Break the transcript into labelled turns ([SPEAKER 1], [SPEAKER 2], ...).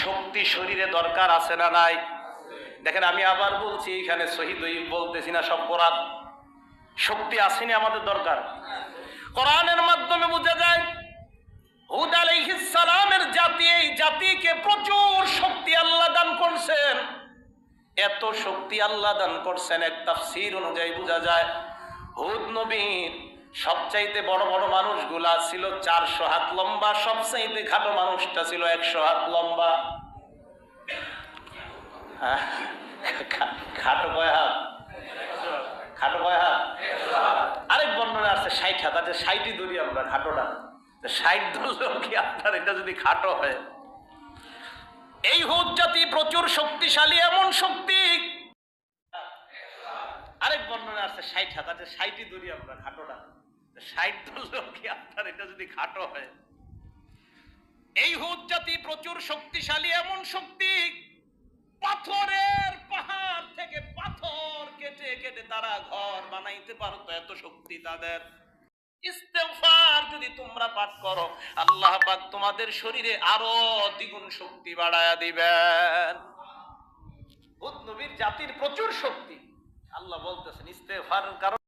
[SPEAKER 1] শক্তি শরীরে দরকার আছে না নাই? দেখেন, আমি আবার বলছি, এখানে শহীদ বলতেছি না, সব কোরআন। শক্তি আসেনি আমাদের দরকার। কোরআনের মাধ্যমে বোঝা যায় হুদ আলাইহিস সালামের জাতি, এই জাতিকে প্রচুর শক্তি আল্লাহ দান করছেন। এত শক্তি আল্লাহ দান করছেন, এক তাফসীর অনুযায়ী বোঝা যায় হুদ নবীর সবচাইতে বড় বড় মানুষগুলা ছিল 400 হাত লম্বা, সবচাইতে খাটো মানুষটা ছিল 100 হাত লম্বা। খাটো কয় হাত? খাটো কয় হাত? আরেক বর্ণনা আছে 60 হাত। আছে 60ই ধরি আমরা, খাটোটা 60 ধরলেও কি আপনার এটা যদি খাটো হয়? এই হুদ জাতি প্রচুর শক্তিশালী, এমন শক্তি। আরেক বর্ণনা আছে 60 হাত। আছে 60ই ধরি আমরা, খাটোটা 60 ধরলেও কি আপনার এটা যদি খাটো হয়? এই হুদ জাতি প্রচুর শক্তিশালী, এমন শক্তি পাথরের পাহাড় থেকে পাথর কেটে কেটে তারা ঘর বানাইতে পারতো, এত শক্তি তাদের। ইস্তেগফার যদি তোমরা পাঠ করো, আল্লাহ পাক তোমাদের শরীরে আরো দ্বিগুণ শক্তি বাড়ায়া দিবেন। হুদ নবীর জাতির প্রচুর শক্তি। আল্লাহ বলতেছেন ইস্তেগফারের কারণে